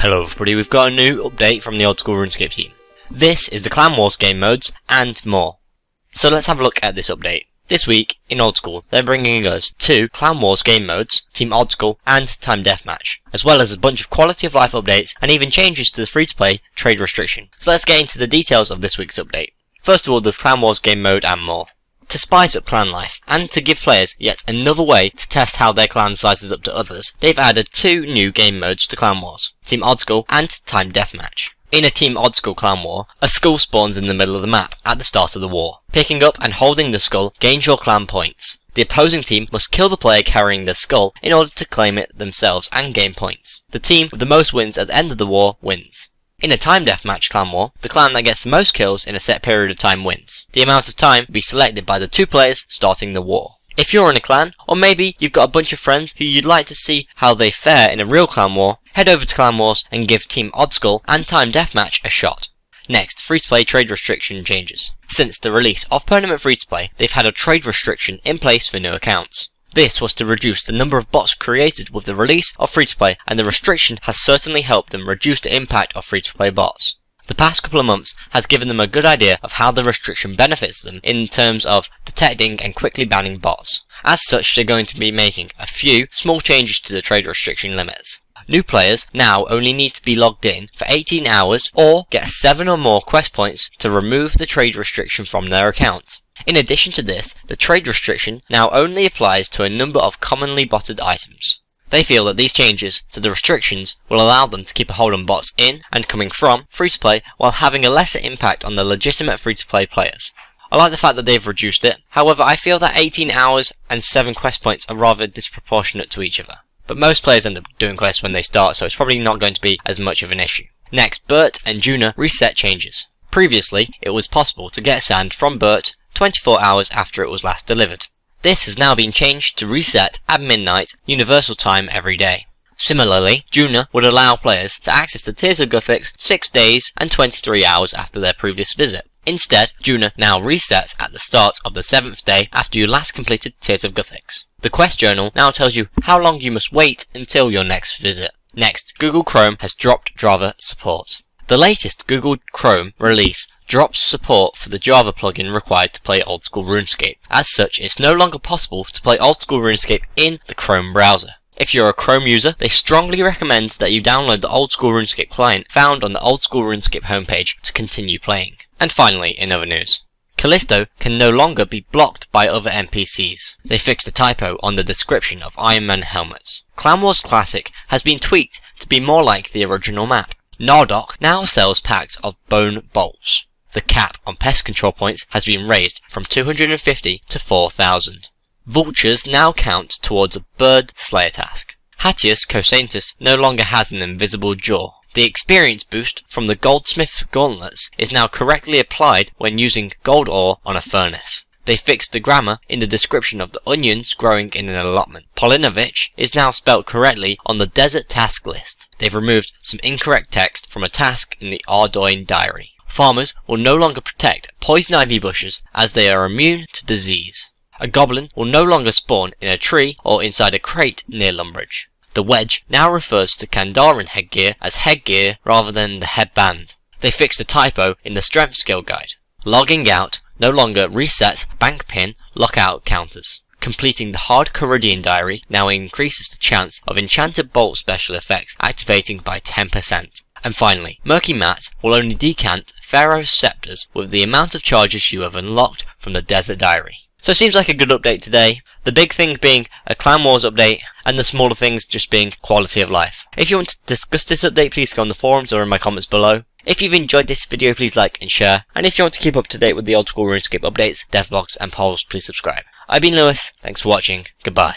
Hello everybody, we've got a new update from the Old School RuneScape team. This is the Clan Wars game modes and more. So let's have a look at this update. This week, in Old School, they're bringing us 2 Clan Wars game modes, Team Old School and Time Deathmatch, as well as a bunch of quality of life updates and even changes to the free-to-play trade restriction. So let's get into the details of this week's update. First of all, there's Clan Wars game mode and more. To spice up clan life, and to give players yet another way to test how their clan sizes up to others, they've added 2 new game modes to Clan Wars, Team Odd School and Time Deathmatch. In a Team Odd School clan war, a skull spawns in the middle of the map at the start of the war. Picking up and holding the skull gains your clan points. The opposing team must kill the player carrying the skull in order to claim it themselves and gain points. The team with the most wins at the end of the war wins. In a Time Deathmatch clan war, the clan that gets the most kills in a set period of time wins. The amount of time will be selected by the 2 players starting the war. If you're in a clan, or maybe you've got a bunch of friends who you'd like to see how they fare in a real clan war, head over to Clan Wars and give Team Odd School and Time Deathmatch a shot. Next, free-to-play trade restriction changes. Since the release of Permanent Free-to-Play, they've had a trade restriction in place for new accounts. This was to reduce the number of bots created with the release of free-to-play, and the restriction has certainly helped them reduce the impact of free-to-play bots. The past couple of months has given them a good idea of how the restriction benefits them in terms of detecting and quickly banning bots. As such, they're going to be making a few small changes to the trade restriction limits. New players now only need to be logged in for 18 hours or get 7 or more quest points to remove the trade restriction from their account. In addition to this, the trade restriction now only applies to a number of commonly botted items. They feel that these changes to the restrictions will allow them to keep a hold on bots in and coming from free-to-play while having a lesser impact on the legitimate free-to-play players. I like the fact that they've reduced it, however I feel that 18 hours and 7 quest points are rather disproportionate to each other. But most players end up doing quests when they start, so it's probably not going to be as much of an issue. Next, Burt and Juna reset changes. Previously, it was possible to get sand from Burt 24 hours after it was last delivered. This has now been changed to reset at midnight universal time every day. Similarly, Juna would allow players to access the Tears of Guthix 6 days and 23 hours after their previous visit. Instead, Juna now resets at the start of the 7th day after you last completed Tears of Guthix. The quest journal now tells you how long you must wait until your next visit. Next, Google Chrome has dropped Java support. The latest Google Chrome release drops support for the Java plugin required to play Old School RuneScape. As such, it's no longer possible to play Old School RuneScape in the Chrome browser. If you're a Chrome user, they strongly recommend that you download the Old School RuneScape client found on the Old School RuneScape homepage to continue playing. And finally, in other news, Callisto can no longer be blocked by other NPCs. They fixed a typo on the description of Iron Man helmets. Clan Wars Classic has been tweaked to be more like the original map. Nardok now sells packs of bone bolts. The cap on pest control points has been raised from 250 to 4,000. Vultures now count towards a bird slayer task. Hatius Cosaintus no longer has an invisible jaw. The experience boost from the goldsmith gauntlets is now correctly applied when using gold ore on a furnace. They fixed the grammar in the description of the onions growing in an allotment. Polinovich is now spelt correctly on the desert task list. They've removed some incorrect text from a task in the Ardoin diary. Farmers will no longer protect poison ivy bushes as they are immune to disease. A goblin will no longer spawn in a tree or inside a crate near Lumbridge. The wedge now refers to Kandarian headgear as headgear rather than the headband. They fixed a typo in the strength skill guide. Logging out no longer resets bank pin lockout counters. Completing the Hard Caridian diary now increases the chance of enchanted bolt special effects activating by 10%. And finally, Murky Matt will only decant Pharaoh's scepters with the amount of charges you have unlocked from the Desert Diary. So it seems like a good update today. The big thing being a Clan Wars update, and the smaller things just being quality of life. If you want to discuss this update, please go on the forums or in my comments below. If you've enjoyed this video, please like and share. And if you want to keep up to date with the Old School RuneScape updates, devlogs and polls, please subscribe. I've been Lewis, thanks for watching, goodbye.